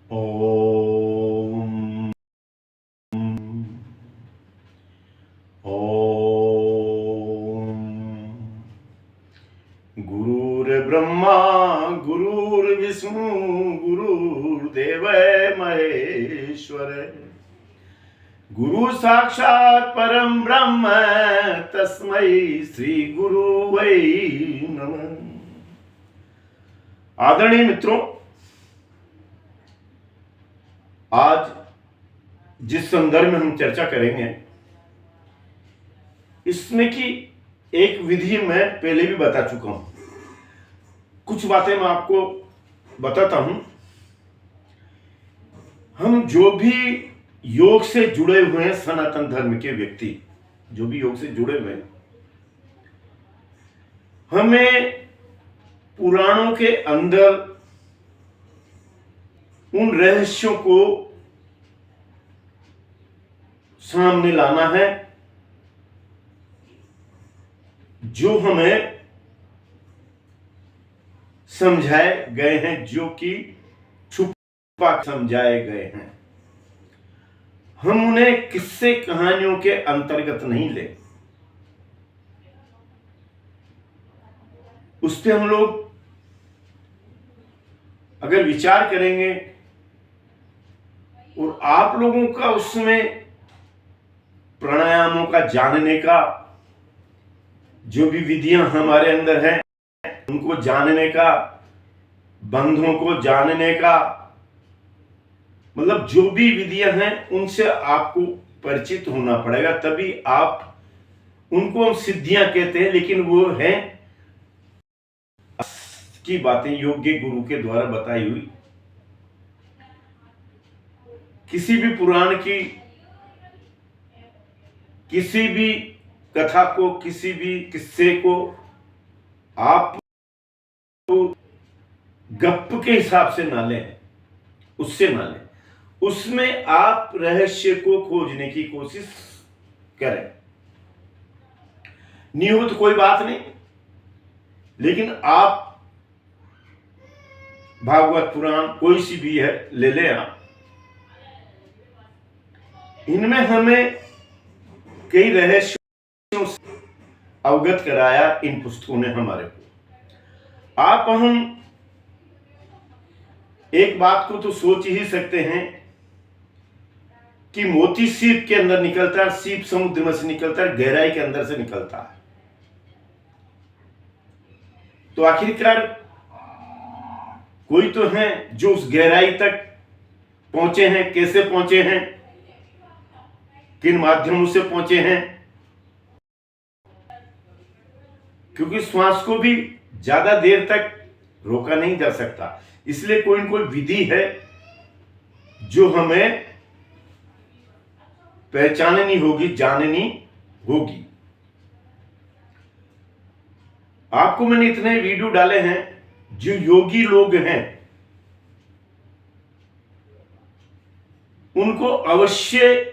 ओम ओम गुरुर्ब्रह्मा गुरुर्विष्णु गुरुर्देव महेश्वर गुरु साक्षात परम ब्रह्म तस्मै श्री गुरु वै नमः। आदरणीय मित्रों, आज जिस संदर्भ में हम चर्चा करेंगे इसमें की एक विधि मैं पहले भी बता चुका हूं। कुछ बातें मैं आपको बताता हूं। हम जो भी योग से जुड़े हुए हैं, सनातन धर्म के व्यक्ति जो भी योग से जुड़े हुए हैं, हमें पुराणों के अंदर उन रहस्यों को सामने लाना है जो हमें समझाए गए हैं, जो कि छुपा समझाए गए हैं। हम उन्हें किस्से कहानियों के अंतर्गत नहीं ले, उस पर हम लोग अगर विचार करेंगे और आप लोगों का उसमें प्राणायामों का जानने का, जो भी विधियां हमारे अंदर हैं उनको जानने का, बंधों को जानने का, मतलब जो भी विधियां हैं उनसे आपको परिचित होना पड़ेगा, तभी आप उनको हम सिद्धियां कहते हैं, लेकिन वो हैं की बातें योग्य गुरु के द्वारा बताई हुई। किसी भी पुराण की, किसी भी कथा को, किसी भी किस्से को आप गप के हिसाब से ना लें, उससे ना लें, उसमें आप रहस्य को खोजने की कोशिश करें। नहीं हो तो कोई बात नहीं, लेकिन आप भागवत पुराण कोई सी भी है ले लें आप। इनमें हमें कई रहस्यों से अवगत कराया इन पुस्तकों ने हमारे को। आप हम एक बात को तो सोच ही सकते हैं कि मोती सीप के अंदर निकलता है, सीप समुद्र में से निकलता है, गहराई के अंदर से निकलता है। तो आखिरकार कोई तो है जो उस गहराई तक पहुंचे हैं। कैसे पहुंचे हैं, किन माध्यमों से पहुंचे हैं? क्योंकि श्वास को भी ज्यादा देर तक रोका नहीं जा सकता, इसलिए कोई न कोई विधि है जो हमें पहचाननी होगी, जाननी होगी। आपको मैंने इतने वीडियो डाले हैं, जो योगी लोग हैं उनको अवश्य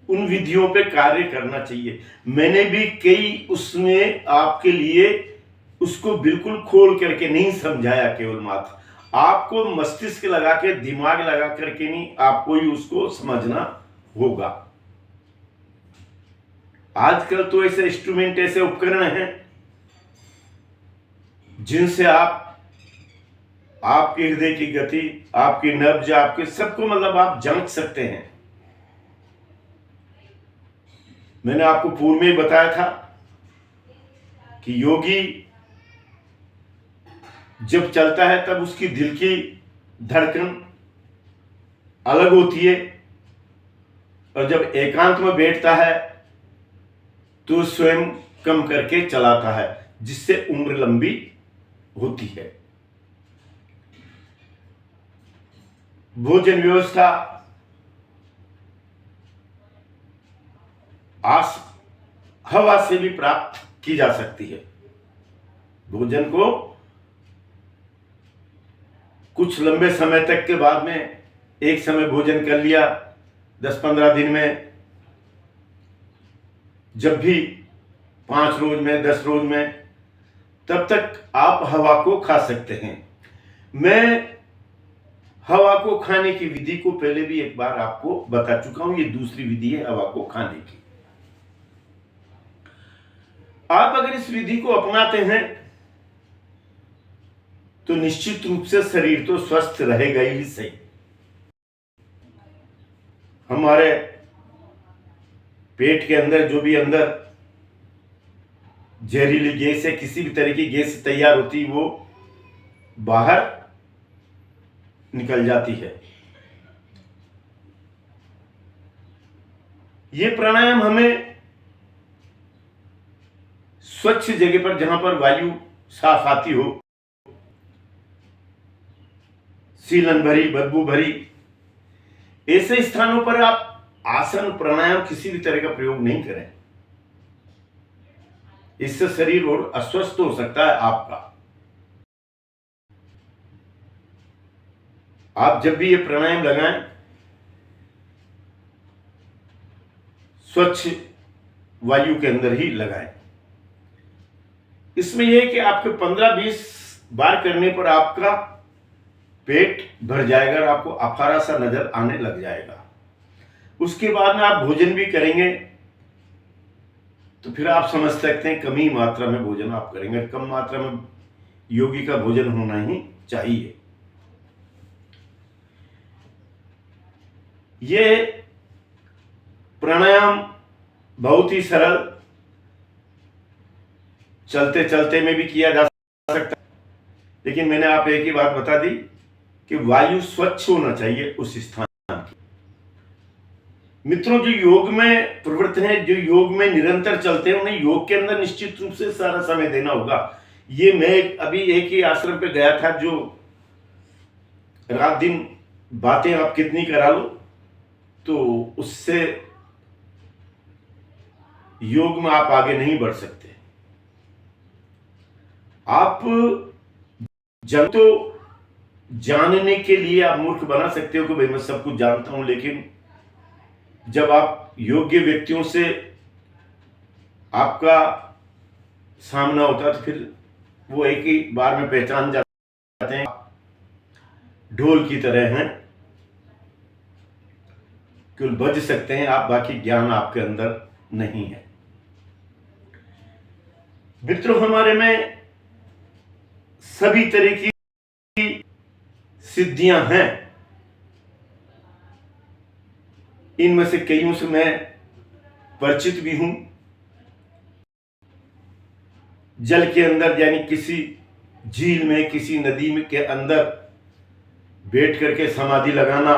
उन विधियों पे कार्य करना चाहिए। मैंने भी कई उसमें आपके लिए उसको बिल्कुल खोल करके नहीं समझाया, केवल मात्र आपको मस्तिष्क लगा के, दिमाग लगा करके नहीं, आपको ही उसको समझना होगा। आजकल तो ऐसे इंस्ट्रूमेंट, ऐसे उपकरण हैं जिनसे आपके हृदय की गति, आपकी नब्ज, आपके सबको मतलब आप जांच सकते हैं। मैंने आपको पूर्व में बताया था कि योगी जब चलता है तब उसकी दिल की धड़कन अलग होती है, और जब एकांत में बैठता है तो स्वयं कम करके चलाता है, जिससे उम्र लंबी होती है। भोजन व्यवस्था हवा से भी प्राप्त की जा सकती है। भोजन को कुछ लंबे समय तक के बाद में, एक समय भोजन कर लिया 10-15 दिन में, जब भी 5 रोज में, 10 रोज में, तब तक आप हवा को खा सकते हैं। मैं हवा को खाने की विधि को पहले भी एक बार आपको बता चुका हूं, ये दूसरी विधि है हवा को खाने की। आप अगर इस विधि को अपनाते हैं तो निश्चित रूप से शरीर तो स्वस्थ रहेगा ही सही। हमारे पेट के अंदर जो भी अंदर जहरीली गैस या किसी भी तरह की गैस तैयार होती वो बाहर निकल जाती है। ये प्राणायाम हमें स्वच्छ जगह पर, जहां पर वायु साफ आती हो, सीलन भरी बदबू भरी ऐसे स्थानों पर आप आसन प्राणायाम किसी भी तरह का प्रयोग नहीं करें। इससे शरीर और अस्वस्थ हो सकता है आपका। आप जब भी ये प्राणायाम लगाएं स्वच्छ वायु के अंदर ही लगाएं। इसमें यह कि आपके 15-20 बार करने पर आपका पेट भर जाएगा और आपको अफारा सा नजर आने लग जाएगा। उसके बाद में आप भोजन भी करेंगे तो फिर आप समझ सकते हैं कम ही मात्रा में भोजन आप करेंगे। कम मात्रा में योगी का भोजन होना ही चाहिए। ये प्राणायाम बहुत ही सरल, चलते चलते में भी किया जा सकता है, लेकिन मैंने आप एक ही बात बता दी कि वायु स्वच्छ होना चाहिए उस स्थान की। मित्रों, जो योग में प्रवृत्त हैं, जो योग में निरंतर चलते हैं, उन्हें योग के अंदर निश्चित रूप से सारा समय देना होगा। ये मैं अभी एक ही आश्रम पे गया था, जो रात दिन बातें आप कितनी करा लो तो उससे योग में आप आगे नहीं बढ़ सकते। आप जब तो जानने के लिए आप मूर्ख बना सकते हो कि भाई मैं सब कुछ जानता हूं, लेकिन जब आप योग्य व्यक्तियों से आपका सामना होता है तो फिर वो एक ही बार में पहचान जाते हैं ढोल की तरह हैं, केवल बज सकते हैं आप, बाकी ज्ञान आपके अंदर नहीं है। मित्रों, हमारे में सभी तरह की सिद्धियां हैं। इनमें से कईयों से मैं परिचित भी हूं। जल के अंदर यानी किसी झील में, किसी नदी में के अंदर बैठ करके समाधि लगाना,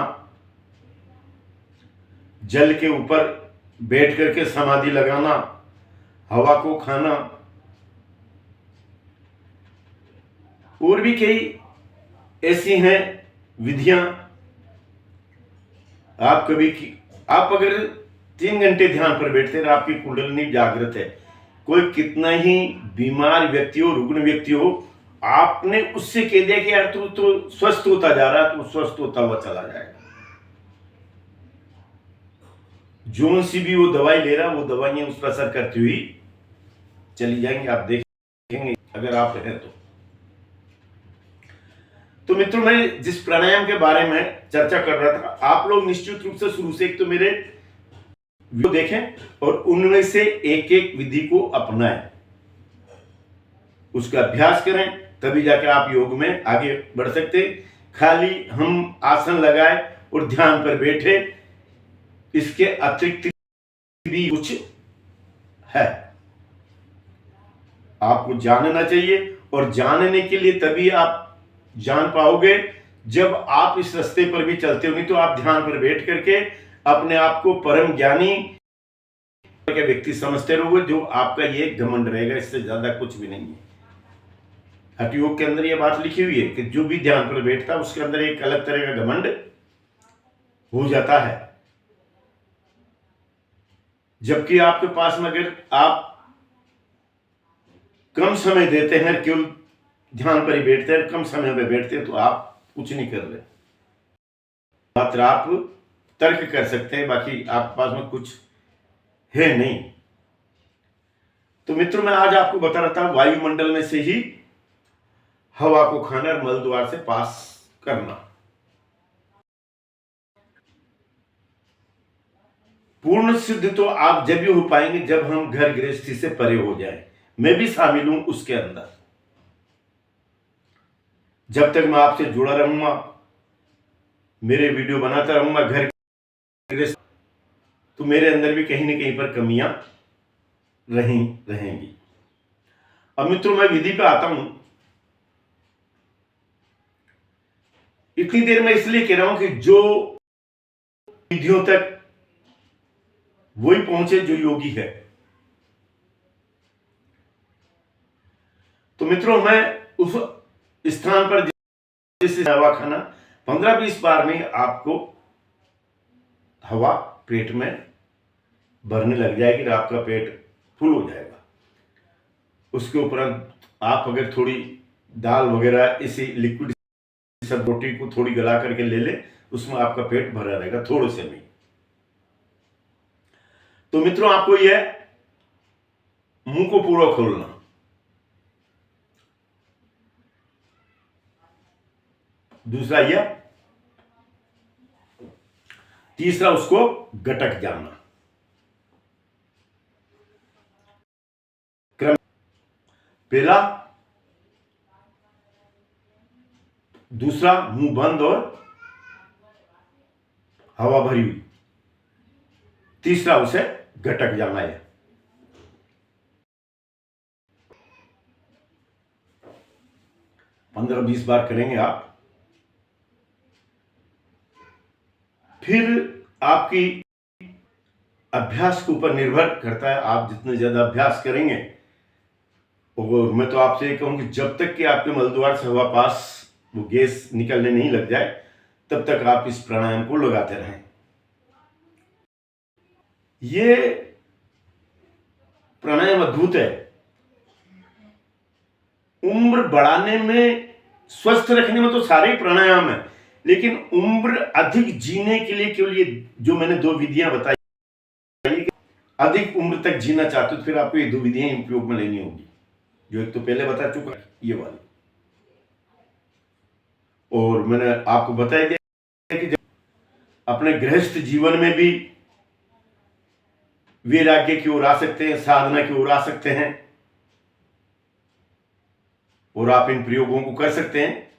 जल के ऊपर बैठ करके समाधि लगाना, हवा को खाना, और भी कई ऐसी हैं विधियां। आप अगर 3 घंटे ध्यान पर बैठते हैं, आपकी कुंडलिनी जागृत है, कोई कितना ही बीमार व्यक्ति हो, रुग्ण व्यक्ति हो, आपने उससे कह दिया कि यार तू तो स्वस्थ होता जा रहा है, तो स्वस्थ होता हुआ चला जाएगा। जोन सी भी वो दवाई ले रहा, वो दवाइयां उस पर असर करती हुई चली जाएंगी। आप देखेंगे अगर आप हैं तो मित्रों, मैं जिस प्राणायाम के बारे में चर्चा कर रहा था, आप लोग निश्चित रूप से शुरू से एक तो मेरे वीडियो देखें और उनमें से एक एक विधि को अपनाएं, उसका अभ्यास करें, तभी जाकर आप योग में आगे बढ़ सकते। खाली हम आसन लगाए और ध्यान पर बैठे, इसके अतिरिक्त भी कुछ है, आपको जानना चाहिए। और जानने के लिए तभी आप जान पाओगे जब आप इस रास्ते पर भी चलते हो। नहीं तो आप ध्यान पर बैठ करके अपने आप को परम ज्ञानी के व्यक्ति समझते रहोगे, जो आपका ये घमंड रहेगा, इससे ज्यादा कुछ भी नहीं है। हठ योग के अंदर ये बात लिखी हुई है कि जो भी ध्यान पर बैठता है उसके अंदर एक अलग तरह का घमंड हो जाता है। जबकि आपके पास में अगर आप कम समय देते हैं, केवल ध्यान पर ही बैठते हैं, कम समय में बैठते हैं, तो आप कुछ नहीं कर रहे, मात्र आप तर्क कर सकते हैं, बाकी आपके पास में कुछ है नहीं। तो मित्रों, मैं आज आपको बता रहा था वायुमंडल में से ही हवा को खाना और मल द्वार से पास करना। पूर्ण सिद्ध तो आप जब भी हो पाएंगे जब हम घर गृहस्थी से परे हो जाएं। मैं भी शामिल हूं उसके अंदर। जब तक मैं आपसे जुड़ा रहूंगा, मेरे वीडियो बनाता रहूंगा घर गृहस्थ, तो मेरे अंदर भी कहीं ना कहीं पर कमियां रहेंगी। अब मित्रों, मैं विधि पे आता हूं। इतनी देर में इसलिए कह रहा हूं कि जो विधियों तक वही पहुंचे जो योगी है। तो मित्रों, मैं उस स्थान पर जैसे हवा खाना 15-20 बार में आपको हवा पेट में भरने लग जाएगी, आपका पेट फुल हो जाएगा। उसके उपरांत आप अगर थोड़ी दाल वगैरह इसी लिक्विड सब रोटी को थोड़ी गला करके ले ले, उसमें आपका पेट भरा रहेगा थोड़े से में। तो मित्रों, आपको यह मुंह को पूरा खोलना, दूसरा यह, तीसरा उसको गटक जाना। क्रम पहला, दूसरा मुंह बंद और हवा भरी हुई, तीसरा उसे गटक जाना है। पंद्रह 20 बार करेंगे आप। फिर आपकी अभ्यास के ऊपर निर्भर करता है, आप जितने ज्यादा अभ्यास करेंगे। और मैं तो आपसे ये कहूं कि जब तक कि आपके मलद्वार से हवा पास वो गैस निकलने नहीं लग जाए, तब तक आप इस प्राणायाम को लगाते रहें। ये प्राणायाम अद्भुत है। उम्र बढ़ाने में, स्वस्थ रखने में तो सारे प्राणायाम है, लेकिन उम्र अधिक जीने के लिए केवल ये जो मैंने 2 विधियां बताई, अधिक उम्र तक जीना चाहते हो तो फिर आपको ये 2 विधियां उपयोग में लेनी होगी, जो एक तो पहले बता चुका ये वाली। और मैंने आपको बताया दिया कि अपने गृहस्थ जीवन में भी वैराग्य की ओर आ सकते हैं, साधना की ओर आ सकते हैं, और आप इन प्रयोगों को कर सकते हैं।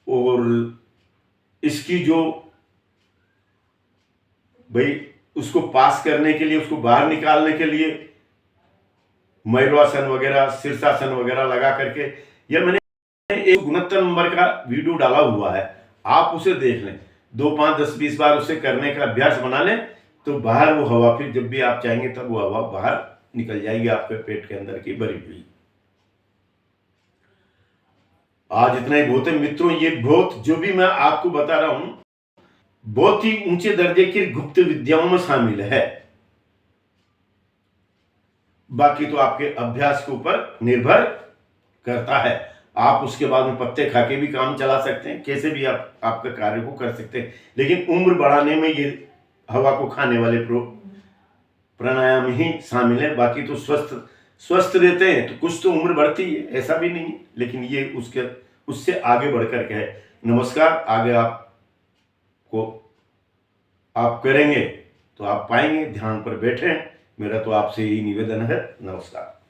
और इसकी जो भाई उसको पास करने के लिए, उसको बाहर निकालने के लिए मयूरासन वगैरह, शीर्षासन वगैरह लगा करके, यह मैंने 69 नंबर का वीडियो डाला हुआ है, आप उसे देख लें। 2, 5, 10, 20 बार उसे करने का अभ्यास बना लें, तो बाहर वो हवा, फिर जब भी आप चाहेंगे तब वो हवा बाहर निकल जाएगी आपके पेट के अंदर की भरी हुई। आज इतना ही बहुत है मित्रों। ये बहुत, जो भी मैं आपको बता रहा हूं, बहुत ही ऊंचे दर्जे की गुप्त विद्याओं में शामिल है। बाकी तो आपके अभ्यास के ऊपर निर्भर करता है। आप उसके बाद में पत्ते खा के भी काम चला सकते हैं, कैसे भी आप आपका कार्य को कर सकते हैं, लेकिन उम्र बढ़ाने में ये हवा को खाने वाले प्राणायाम ही शामिल है। बाकी तो स्वस्थ रहते हैं तो कुछ तो उम्र बढ़ती है, ऐसा भी नहीं, लेकिन ये उससे आगे बढ़ करके है। नमस्कार। आगे आप करेंगे तो आप पाएंगे, ध्यान पर बैठे। मेरा तो आपसे यही निवेदन है। नमस्कार।